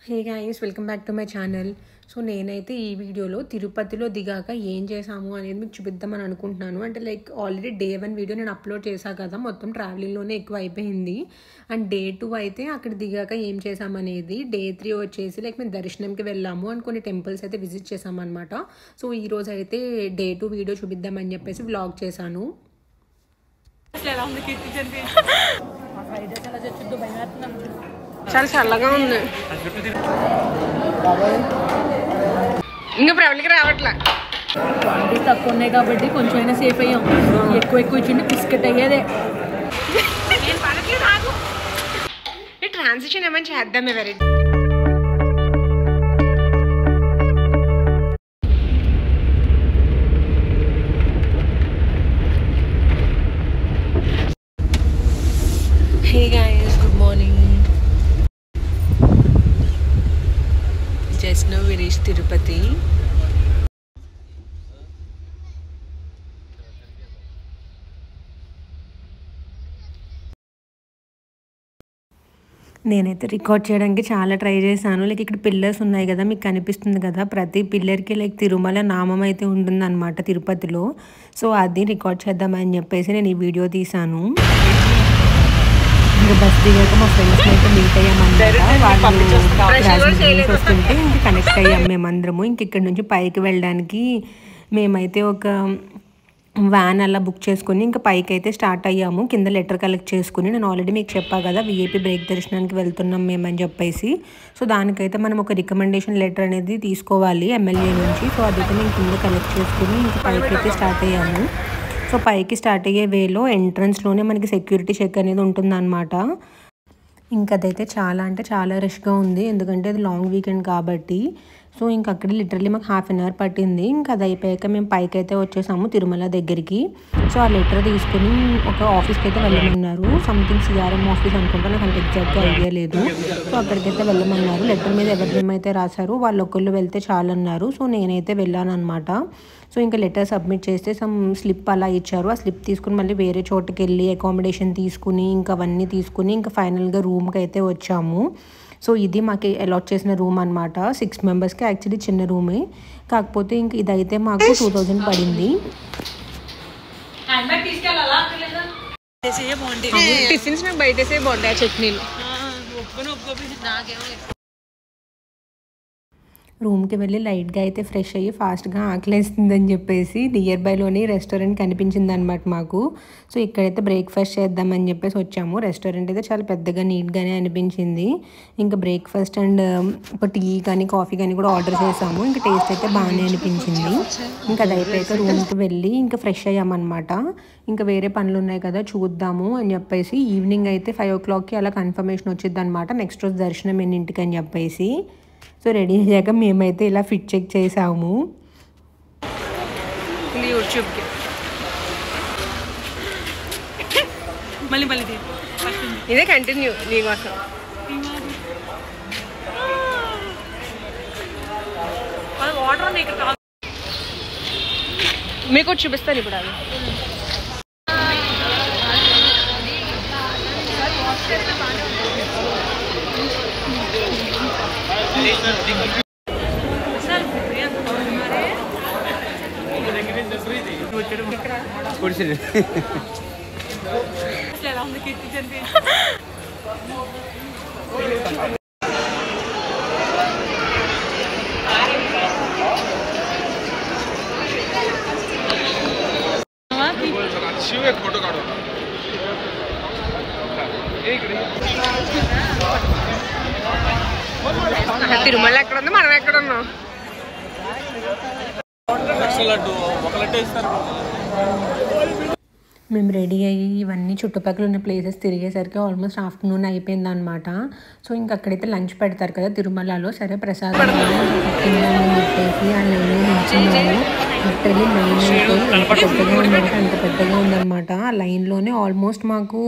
Hey guys, welcome back to my channel. So నేనైతే ఈ వీడియోలో తిరుపతిలో దిగాక ఏం చేసాము అనేది మీకు చూపిద్దామని అనుకుంటున్నాను. అంటే లైక్ ఆల్రెడీ డే 1 వీడియో నేను అప్లోడ్ చేశాను కదా, మొత్తం ట్రావెలింగ్లోనే ఎక్కువ అయిపోయింది. అండ్ డే 2 అయితే అక్కడ దిగాక ఏం చేసామనేది. డే 3 వచ్చేసి లైక్ మేము దర్శనంకి వెళ్ళాము అండ్ కొన్ని టెంపుల్స్ అయితే విజిట్ చేసామన్నమాట. సో ఈరోజు అయితే డే 2 వీడియో చూపిద్దామని చెప్పేసి వ్లాగ్ చేశాను. చాలా చల్లగా ఉంది. ఇంకా ప్రవళికి రావట్లే. క్వాంటిటీస్ తక్కువ ఉన్నాయి కాబట్టి కొంచెమైనా సేఫ్ అయ్యాం. ఎక్కువ ఇచ్చింది బిస్కెట్ అయ్యేదే. ట్రాన్సిషన్ ఏమైనా చేద్దామే very. Hey guys, good morning. Just now we reached Tirupati. నేనైతే రికార్డ్ చేయడానికి చాలా ట్రై చేశాను. లైక్ ఇక్కడ పిల్లర్స్ ఉన్నాయి కదా, మీకు కనిపిస్తుంది కదా, ప్రతి పిల్లర్కి లైక్ తిరుమల నామం అయితే ఉంటుందన్నమాట తిరుపతిలో. సో అది రికార్డ్ చేద్దామని చెప్పేసి నేను ఈ వీడియో తీశాను. ఇంకా బస్ దిగాక మా ఫ్రెండ్స్ని అయితే మీట్ అయ్యామన్నమాట. వాళ్ళు వస్తుంటే ఇంక కనెక్ట్ అయ్యాం మేమందరము. ఇంక ఇక్కడ నుంచి పైకి వెళ్ళడానికి మేమైతే ఒక వ్యాన్ అలా బుక్ చేసుకుని ఇంకా పైకి అయితే స్టార్ట్ అయ్యాము. కింద లెటర్ కలెక్ట్ చేసుకుని, నేను ఆల్రెడీ మీకు చెప్పా కదా విఐపి బ్రేక్ దర్శనానికి వెళ్తున్నాం మేమని చెప్పేసి. సో దానికైతే మనం ఒక రికమెండేషన్ లెటర్ అనేది తీసుకోవాలి ఎమ్మెల్యే నుంచి. సో అదైతే మేము కింద కలెక్ట్ చేసుకుని ఇంకా పైకి అయితే స్టార్ట్ అయ్యాము. సో పైకి స్టార్ట్ అయ్యే వేలో ఎంట్రన్స్లోనే మనకి సెక్యూరిటీ చెక్ అనేది ఉంటుందన్నమాట. ఇంకా అదైతే చాలా అంటే చాలా రష్గా ఉంది, ఎందుకంటే అది లాంగ్ వీకెండ్ కాబట్టి. సో ఇంక అక్కడ లిటరల్లీ మాకు ½ అన్ అవర్ పట్టింది. ఇంకా అది అయిపోయాక మేము పైకి అయితే వచ్చేసాము తిరుమల దగ్గరికి. సో ఆ లెటర్ తీసుకుని ఒక ఆఫీస్కి అయితే వెళ్ళమన్నారు. సంథింగ్ సిఆర్ఎం ఆఫీస్ అనుకుంటా, నాకు అంత ఎగ్జాక్ట్గా ఐడియా లేదు. సో అక్కడికైతే వెళ్ళమన్నారు. లెటర్ మీద ఎవరి నేమ్ అయితే రాశారు వాళ్ళు ఒకళ్ళు వెళ్తే చాలన్నారు. సో నేనైతే వెళ్ళాను అనమాట. సో ఇంకా లెటర్ సబ్మిట్ చేస్తే సమ్ స్లిప్ అలా ఇచ్చారు. ఆ స్లిప్ తీసుకుని మళ్ళీ వేరే చోటుకి వెళ్ళి అకామిడేషన్ తీసుకుని ఇంకా అవన్నీ తీసుకుని ఇంకా ఫైనల్గా రూమ్కి అయితే వచ్చాము. సో ఇది మాకు అలాట్ చేసిన రూమ్ అనమాట. 6 మెంబర్స్కి యాక్చువల్లీ చిన్న రూమే, కాకపోతే ఇంక ఇదైతే మాకు 2000 పడింది. టిఫిన్స్ నాకు బయటసే బాగుంటాయి చట్నీలు. రూమ్కి వెళ్ళి లైట్గా అయితే ఫ్రెష్ అయ్యి ఫాస్ట్గా ఆకలేస్తుందని చెప్పేసి నియర్ బైలోని రెస్టారెంట్ కనిపించింది అనమాట మాకు. సో ఇక్కడైతే బ్రేక్ఫాస్ట్ చేద్దామని చెప్పేసి వచ్చాము. రెస్టారెంట్ అయితే చాలా పెద్దగా నీట్గానే అనిపించింది. ఇంకా బ్రేక్ఫాస్ట్ అండ్ ఒక టీ కానీ కాఫీ కానీ కూడా ఆర్డర్ చేసాము. ఇంకా టేస్ట్ అయితే బాగానే అనిపించింది. ఇంకా అది అయిపోయాక రూమ్కి వెళ్ళి ఇంకా ఫ్రెష్ అయ్యామన్నమాట. ఇంకా వేరే పనులు ఉన్నాయి కదా చూద్దాము అని చెప్పేసి ఈవినింగ్ అయితే 5 o'clockకి అలా కన్ఫర్మేషన్ వచ్చింది అనమాట, నెక్స్ట్ రోజు దర్శనం ఎన్నింటికి అని చెప్పేసి. సో రెడీ అయ్యాక మేమైతే ఇలా ఫిట్ చెక్ చేసాము. యూట్యూబ్కి ఇదే కంటిన్యూ నీకోసం. మీకు చూపిస్తాను ఇప్పుడు అది. తిరుమల ఎక్కడ ఉంది, మనం ఎక్కడ ఉన్నాం? మేము రెడీ అయ్యి ఇవన్నీ చుట్టుపక్కల ఉన్న ప్లేసెస్ తిరిగేసరికి ఆల్మోస్ట్ ఆఫ్టర్నూన్ అయిపోయింది అనమాట. సో ఇంకా అక్కడైతే లంచ్ పెడతారు కదా తిరుమలలో, సరే ప్రసాదం తిన్నామని చెప్పేసి ఆ లైన్లో నిల్చున్నాము. లిటరల్లీ లైన్ అయితే ఎంత పెద్దగా ఉందంటే అంత పెద్దగా ఉందన్నమాట. ఆ లైన్లోనే ఆల్మోస్ట్ మాకు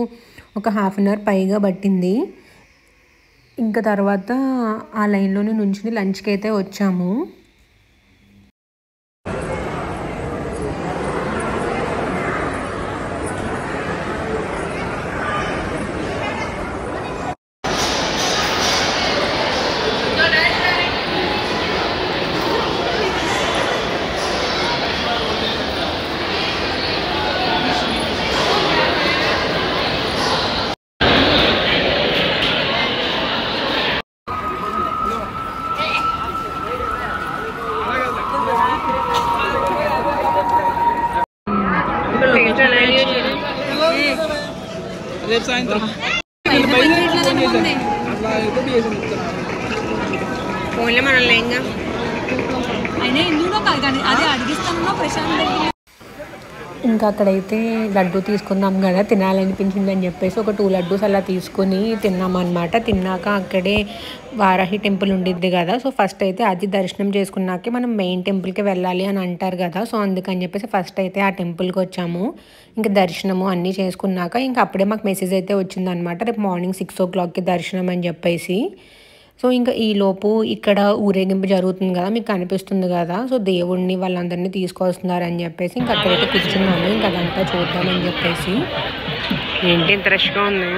ఒక ½ అన్ అవర్ పైగా పట్టింది. ఇంకా తర్వాత ఆ లైన్లోనే నుంచి లంచ్కి అయితే వచ్చాము. ఫోన్లో మనల్ని ఇంకా అయినా ఎందులో కాదు కానీ అదే అడిగిస్తాను ప్రశాంత్. ఇంకా అక్కడైతే లడ్డు తీసుకున్నాం కదా, తినాలనిపించింది అని చెప్పేసి ఒక 2 లడ్డూస్ అలా తీసుకొని తిన్నామన్నమాట. తిన్నాక అక్కడే వారాహి టెంపుల్ ఉండిద్ది కదా, సో ఫస్ట్ అయితే అది దర్శనం చేసుకున్నాకే మనం మెయిన్ టెంపుల్కి వెళ్ళాలి అని అంటారు కదా, సో అందుకని చెప్పేసి ఫస్ట్ అయితే ఆ టెంపుల్కి వచ్చాము. ఇంకా దర్శనము అన్నీ చేసుకున్నాక ఇంకా అప్పుడే మాకు మెసేజ్ అయితే వచ్చిందనమాట, రేపు మార్నింగ్ 6 o'clockకి దర్శనం అని చెప్పేసి. సో ఇంకా ఈలోపు ఇక్కడ ఊరేగింపు జరుగుతుంది కదా, మీకు కనిపిస్తుంది కదా, సో దేవుడిని వాళ్ళందరినీ తీసుకొస్తున్నారు అని చెప్పేసి ఇంకా అక్కడైతే కూర్చున్నాము. ఇంకా అదంతా చూద్దామని చెప్పేసి. ఏంటి ఇంత రష్గా ఉంది?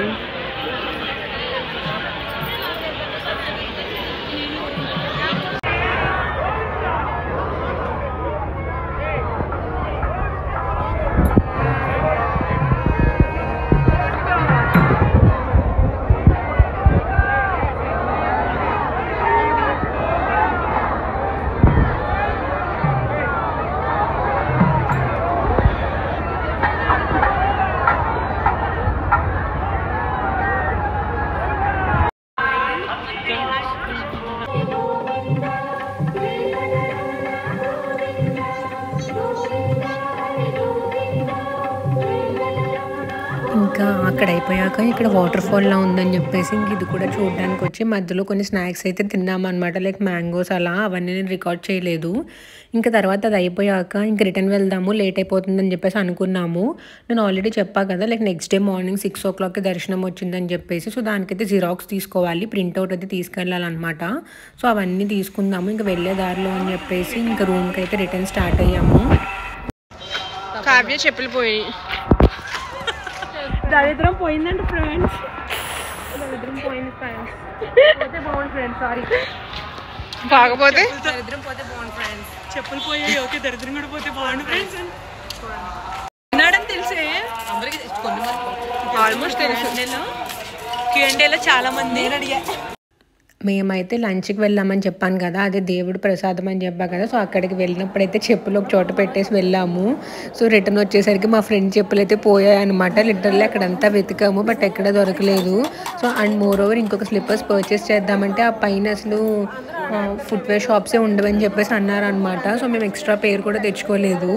ఇంకా అక్కడ అయిపోయాక ఇక్కడ వాటర్ ఫాల్లా ఉందని చెప్పేసి ఇంక ఇది కూడా చూడడానికి వచ్చి మధ్యలో కొన్ని స్నాక్స్ అయితే తిన్నామన్నమాట, లైక్ మ్యాంగోస్ అలా, అవన్నీ నేను రికార్డ్ చేయలేదు. ఇంకా తర్వాత అది అయిపోయాక ఇంక రిటర్న్ వెళ్దాము, లేట్ అయిపోతుందని చెప్పేసి అనుకున్నాము. నేను ఆల్రెడీ చెప్పా కదా, లైక్ నెక్స్ట్ డే మార్నింగ్ 6 o'clockకి దర్శనం వచ్చిందని చెప్పేసి, సో దానికైతే జిరాక్స్ తీసుకోవాలి, ప్రింట్అవుట్ అయితే తీసుకెళ్ళాలన్నమాట. సో అవన్నీ తీసుకుందాము ఇంకా వెళ్ళే దారిలో అని చెప్పేసి ఇంకా రూమ్కి అయితే రిటర్న్ స్టార్ట్ అయ్యాము. కావ్య చెప్పులు పోయి దరిద్రం పోయిందంట ఫ్రెండ్స్. దరిద్రం పోయింది ఫ్రెండ్స్. పోతే బాగుంది ఫ్రెండ్స్. సారీ, కాకపోతే దరిద్రం పోతే బాగుంది ఫ్రెండ్స్. చెప్పులు పోయాయి, ఓకే, దరిద్రం కూడా పోతే బాగుంది ఫ్రెండ్స్. విన్నాడని తెలిసే అందరికి ఆల్మోస్ట్ తెలుసు. నేను Q&Aలో చాలా మంది అడిగా. మేమైతే లంచ్కి వెళ్ళామని చెప్పాను కదా, అదే దేవుడు ప్రసాదం అని చెప్పా కదా, సో అక్కడికి వెళ్ళినప్పుడైతే చెప్పులు ఒక చోట పెట్టేసి వెళ్ళాము. సో రిటర్న్ వచ్చేసరికి మా ఫ్రెండ్ చెప్పులు అయితే పోయాయి అనమాట. లిటరల్లీ అక్కడంతా వెతికాము, బట్ ఎక్కడ దొరకలేదు. సో అండ్ మోర్ ఓవర్ ఇంకొక స్లిప్పర్స్ పర్చేస్ చేద్దామంటే ఆ పైన అసలు ఫుట్వేర్ షాప్సే ఉండవని చెప్పేసి అన్నారనమాట. సో మేము ఎక్స్ట్రా పేరు కూడా తెచ్చుకోలేదు.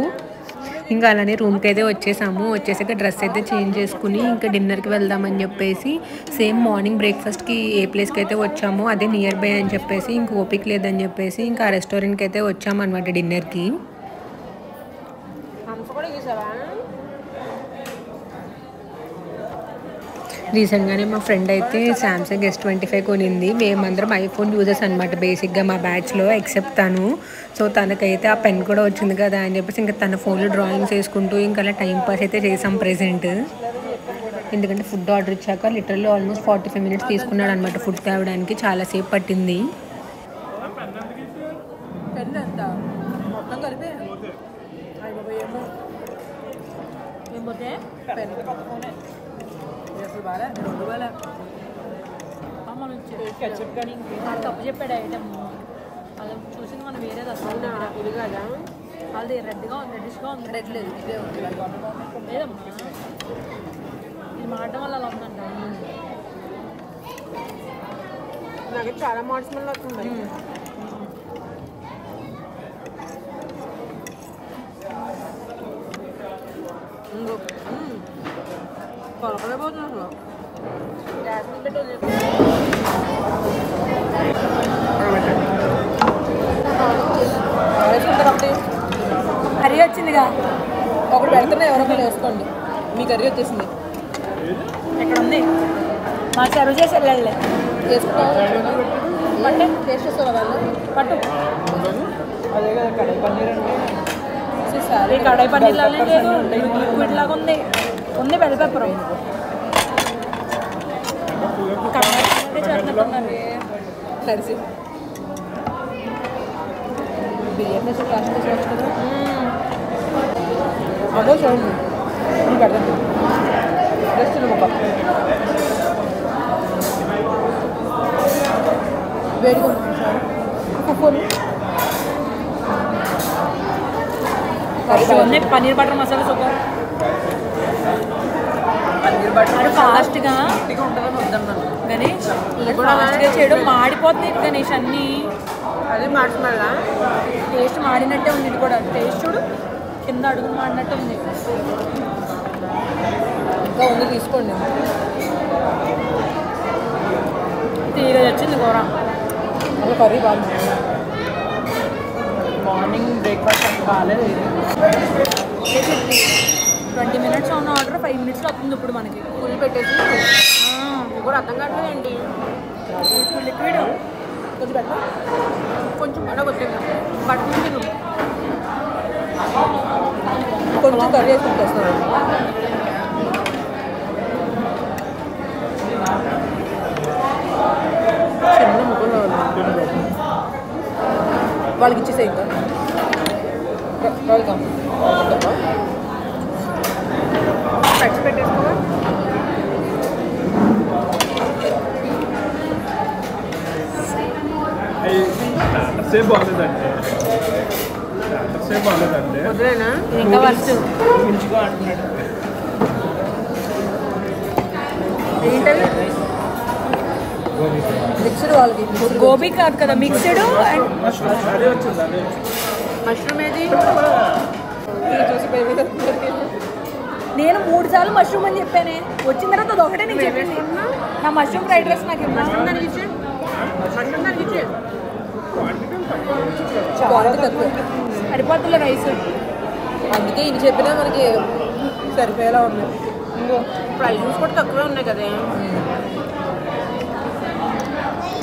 ఇంకా అలానే రూమ్కి అయితే వచ్చేసాము. వచ్చేసాక డ్రెస్ అయితే చేంజ్ చేసుకుని ఇంకా డిన్నర్కి వెళ్దామని చెప్పేసి సేమ్ మార్నింగ్ బ్రేక్ఫాస్ట్కి ఏ ప్లేస్కి అయితే వచ్చామో అదే నియర్ బై అని చెప్పేసి ఇంక ఓపిక లేదని చెప్పేసి ఇంకా ఆ రెస్టారెంట్కి అయితే వచ్చామన్నమాట డిన్నర్కి. రీసెంట్గానే మా ఫ్రెండ్ అయితే సామ్సంగ్ S25 కొనింది. మేమందరం ఐఫోన్ యూజర్స్ అనమాట బేసిక్గా మా బ్యాచ్లో, ఎక్సెప్ట్ తను. సో తనకైతే ఆ పెన్ కూడా వచ్చింది కదా అని చెప్పేసి ఇంకా తన ఫోన్లో డ్రాయింగ్స్ వేసుకుంటూ ఇంకా అలా టైం పాస్ అయితే చేసాం ప్రెజెంట్. ఎందుకంటే ఫుడ్ ఆర్డర్ ఇచ్చాక లిటరల్లీ ఆల్మోస్ట్ 45 minutes తీసుకున్నాడు అనమాట ఫుడ్ తేవడానికి, చాలాసేపు పట్టింది. తప్పు చెప్పాడు ఐటమ్, అది చూసింది మనం వేరేది అసలు ఇది కదా. అది రెడ్గా ఉంది, రెడ్డిష్గా ఉంది. రెడ్ లేదు, ఇదే ఉంది లేదమ్మా. ఇది మాడడం వల్ల అలా ఉందంట. నాకు చాలా మోడల్స్ మళ్ళీ వస్తుంది. పొలపలేకపోతున్నాను గ్యాస్ మీద పెట్టి కర్రీ వచ్చిందిగా, ఒకటి పెడుతున్నా ఎవరొకరు వేసుకోండి. మీ కర్రీ వచ్చేసింది, ఇక్కడ ఉంది. మా సర్వ్ చేసి వెళ్ళాలి, వేసుకోవాలి. పట్టే టేస్ట్ వస్తుంది వాళ్ళు పట్టు. అదే కదా కడాయి పన్నీర్ అంటే, కడాయి పన్నీర్ లాగానే లేదు, లిక్విడ్ లాగా ఉంది. ఉంది బెల్ పెప్పర్ చేస్తున్నట్టున్నారు కలిసి. బిర్యానీ కాస్ట్ చేయొచ్చు కదా. అదో చూడండి, పెడతాను జస్ట్ ఒక వేడిగా ఉంటుంది సార్. ఉప్పుని పన్నీర్ బటర్ మసాలా సూపర్. మరి ఫాస్ట్గా గణేష్ ఫాస్ట్గా చేయడం మాడిపోతుంది గణేష్ అన్నీ. అదే మార్చుమల్లా టేస్ట్ మాడినట్టే ఉంది. ఇది కూడా టేస్ట్ చూడు కింద అడుగు మాడినట్టు ఉంది. ఇంకా ఉంది తీసుకోండి. తీరే వచ్చింది కూర. అలా కర్రీ బాగుంది. మార్నింగ్ బ్రేక్ఫాస్ట్ అంత బాగాలేదు. 20 minutes ఉన్న ఆర్డర్ 5 minutes వస్తుంది ఇప్పుడు మనకి. ఫుల్ పెట్టేసి ఇది కూడా అర్థం కావట్లేదండి. లిక్విడ్ కొంచెం పెట్ట కొంచెం పడగొచ్చేది పట్టుకుంటే కొంచెం కర్రీ వేసుకుంటూ వస్తాను. చిన్న ముగ్గురు వాళ్ళకి ఇచ్చేసే ఇంకా వెల్కమ్ పెట్స్ పెట్టేసుకోవా. సేమ్ బాగలేదండి. సేమ్ బాగలేదండి. వదిలేనా ఇంకా వర్స్ట్ మంచిగా అంటున్నాడు. ఏంటది మిక్స్డ్ వాళ్ళకి గోబీ కాదు కదా మిక్స్డ్ అండ్ అదే వచ్చింది అదే మష్రూమ్ ఏది చూసి భయమే. నేను 3 సార్లు మష్రూమ్ అని చెప్పానే. వచ్చిన తర్వాత అది ఒకటే నేను చెప్పాను. నా మష్రూమ్ ఫ్రైడ్ రైస్ నాకు మష్రూమ్ దానికి ఇచ్చే మష్రూమ్ దానికి ఇచ్చే క్వాంటిటీ తక్కువ సరిపోతుల రైస్. అందుకే ఇది చెప్పినా మనకి సరిపోయేలా ఉంది. ప్రైజెస్ కూడా తక్కువే ఉన్నాయి కదా.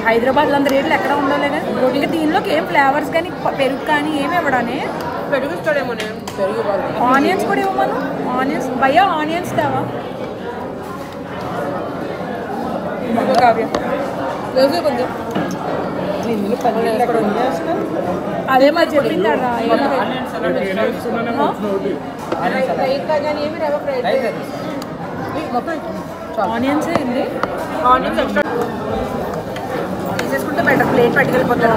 హైదరాబాద్లో అంత రేట్లు ఎక్కడ ఉండలేగా. ఇంకా దీనిలోకి ఏం ఫ్లేవర్స్ కానీ పెరుగు కానీ ఏమి ఇవ్వడానే. పెరుగు ఇస్తాడేమో నేను పెరుగు ఆనియన్స్ కూడా ఇవ్వమను. ఆనియన్స్ భయ్యా ఆనియన్స్ తేవా కావ్య లేదు కొంచెం ఇందులో పన్నీర్ ఎక్కడ ఉంది. అదే మరి చెప్పింది రైతా కానీ ఏమి రవ్వ ఫ్రైడ్ ఆనియన్స్ ఏంది. ఆనియన్స్ ఎక్స్ట్రా తీసేసుకుంటే బెటర్. ప్లేట్ పట్టుకెళ్ళిపోతాను.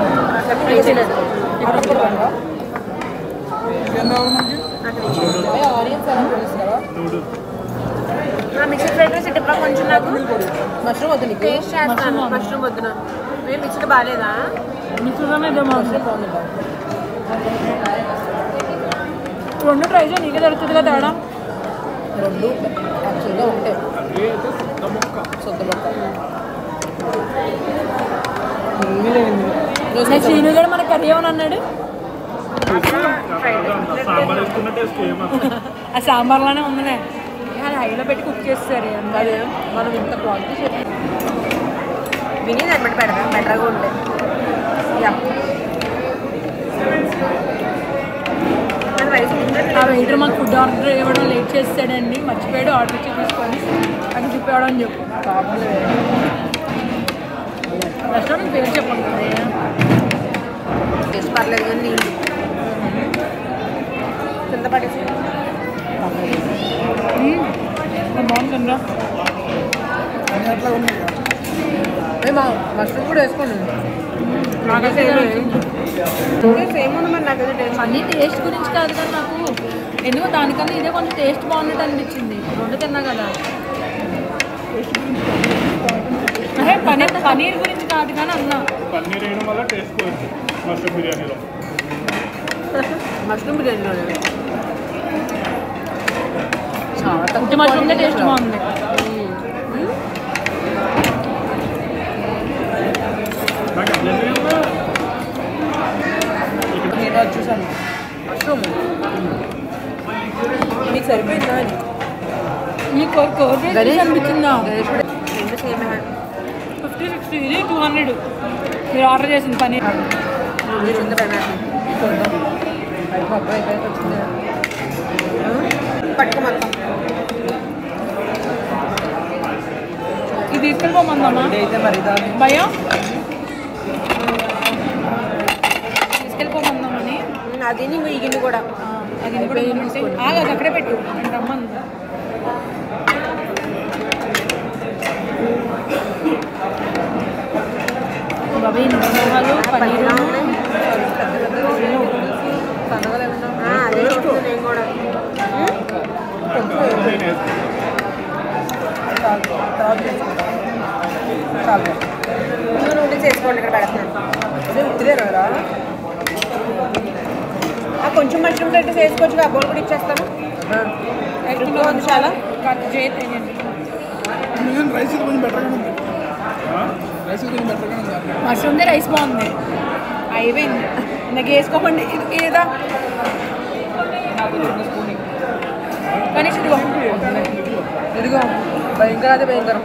ఆనియన్స్ మిక్స్డ్ ఫ్రైడ్ రైస్ డిబ్బా కొంచెం నాకు మష్రూమ్ వద్దు. నీకు టేస్ట్ చేస్తాను. మష్రూమ్ వద్దు. మేము మిక్స్డ్ బాగాలేదా? రెండు ట్రై చేయి నీకే దొరుకుతుంది కదా తేడా. రెండు యాక్చువల్గా ఒకటే సొంత మొక్క. శ్రీను కూడా మన కర్రీ ఏమని అన్నాడు. సాంబార్ వేసుకున్న టేస్ట్ ఆ సాంబార్లోనే ఉందిలే. అది హైలో పెట్టి కుక్ చేస్తారు. అదే మనం ఇంత క్వాంటిటీ చెప్పి విని దాన్ని బట్టి పెడతాం. బెటర్గా ఉంటాయి. రైస్ ఆ వెయిటర్ మాకు ఫుడ్ ఆర్డర్ ఇవ్వడం లేట్ చేస్తాడండి. మర్చిపోయాడు ఆర్డర్ ఇచ్చి తీసుకొని అది తిప్పాడు అని చెప్పు. రెస్టారెంట్ పేరు చెప్పండి. టేస్ట్ పర్లేదు కానీ నీళ్ళు కింద పడేసి బాగుంటుందా. మేము మష్రూమ్ కూడా వేసుకోండి. సేమ్ ఉంది మరి. నాకు టేస్ట్ అన్నీ టేస్ట్ గురించి కాదు కానీ నాకు ఎందుకో దానికన్నా ఇదే కొంచెం టేస్ట్ బాగున్నట్టు అనిపించింది. రెండు తిన్నా కదా. అదే పనీర్ గురించి కాదు కానీ అన్నా. పన్నీర్ వేయడం వల్ల టేస్ట్ పోయింది మష్రూమ్ బిర్యానీలో. మష్రూమ్ బిర్యానీలో చాలా ఉట్టి మష్రూమ్దే టేస్ట్ బాగుంది. నాకు అట్లా నేను చూసాను మష్రూమ్ మీకు సరిపోయిందా అని. మీకు కోర్స్ అనిపించిందా? రెండు సేమ్ 50-60 ఇది 200 మీరు ఆర్డర్ చేసింది పనీర్. పట్టుకోమంటాం. ఇది తీసుకెళ్ళిపోమందమ్మా భయ తీసుకెళ్ళిపోమందామని. అది ఇంకో ఈ గిన్నె కూడా అది కూడా అది అక్కడే పెట్టు అంటే రమ్మని. బాబాయ్ నిమ్మకాయలు పన్నీరు అదే నేను కూడా చాలు తర్వాత చేసుకుంటాం చాలు నూడిల్స్ వేసుకోండి ఇక్కడ పెడతాను ఉత్తిదే కదా కొంచెం మష్రూమ్ కట్టి వేసుకోవచ్చు ఆ బోల్ కూడా ఇచ్చేస్తాను ఎక్కువ ఉంది చాలా రైస్ కొంచెం బెటర్గా ఉంది రైస్ కొంచెం బెటర్గా ఉంది మష్రూమ్దే రైస్ బాగుంది అయిపోయింది నాకు వేసుకోకండి ఇదా కానీ ఇదిగో భయంకర అదే భయంకరం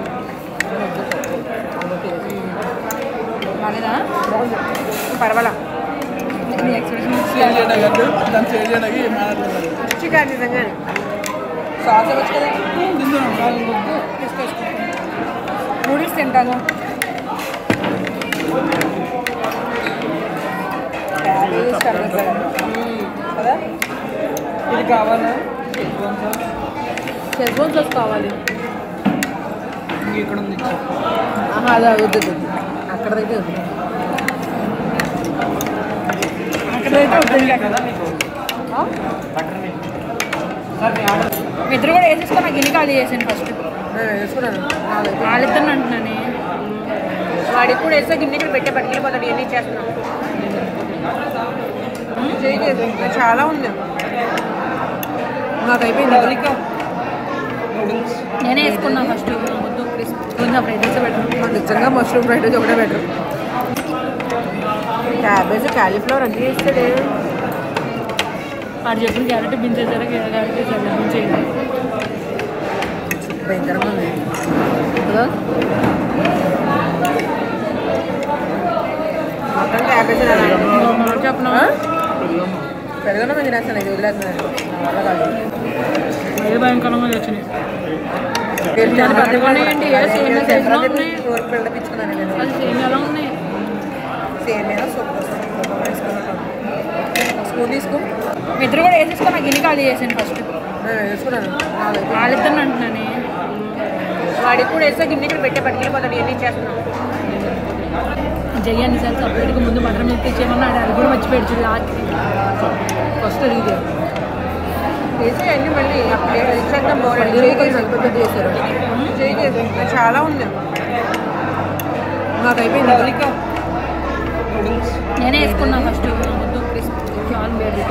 బాగాలేదా పర్వాలా నీ ఎక్స్ప్రెషన్ దాన్ని సేల్ చేయడానికి మాట్లాడుతున్నారు చికెన్ నిజంగానే సాస్ ఇవ్వచ్చు కదా నూడిల్స్ తింటాను కదా ఇది కావాలా షెజ్వాన్ సాస్ కావాలి ఇక్కడ ఉంది అలా వద్దు అక్కడైతే వద్దు అక్కడైతే వద్దు కదా ఇద్దరు కూడా వేసేసుకో నాకు ఇల్లు ఖాళీ చేసాను ఫస్ట్ వేసుకున్నాను వాళ్ళిద్దరిని అంటున్నాను వాడికి కూడా వేస్తే గిన్నె ఇక్కడ పెట్టే పట్టుకెళ్ళిపోతాడు ఇవన్నీ చేస్తున్నాం చేయలేదు చాలా ఉంది నాకు అయిపోయింది నేనే వేసుకున్నాను ఫస్ట్ వద్దు కొంచెం ఫ్రైడ్ రైస్ పెట్టాను నిజంగా మష్రూమ్ ఫ్రైడ్ రైస్ ఒకటే బెటర్ క్యాబేజ్ క్యాలీఫ్లవర్ అన్నీ వేస్తాడే వాడు చెప్పిన క్యారెట్ బీన్స్ వేసారా క్యారెట్ బీన్స్ వేయండి భయంకరంగా ఉంది కదా మొత్తం క్యాబేజ్ చెప్పిన పెరగడం మంచి రాస్తాను ఇది వదిలేస్తున్నాను వల్ల కాదు ఏ భయంకరంగా వచ్చినాయి పిచ్చుకున్నాను నేను అది సేమ్ ఎలా ఉన్నాయి సేమ్ ఏదో సూపర్ స్పూన్ తీసుకో ఇద్దరు కూడా వేసేసుకో నాకు ఇల్లు ఖాళీ చేసాను ఫస్ట్ వేసుకున్నాను వాళ్ళిద్దరిని అంటున్నాను వాడికి కూడా వేస్తే గిన్నె ఇక్కడ పెట్టే పట్టుకెళ్ళిపోతాడు ఇవన్నీ చేస్తున్నాం జయ్యాన్ని సార్ సపరేట్గా ముందు మటన్ మీద తెచ్చేమన్నాడు అది కూడా మర్చిపోయాడు చూడు ఫస్ట్ ఇదే వేసి అన్నీ మళ్ళీ ఇచ్చేద్దాం బాగుంది చేయి చేశారు చేయి చాలా ఉంది నాకు అయిపోయింది నేనే వేసుకున్నాను ఫస్ట్ వద్దు చాలు వేడి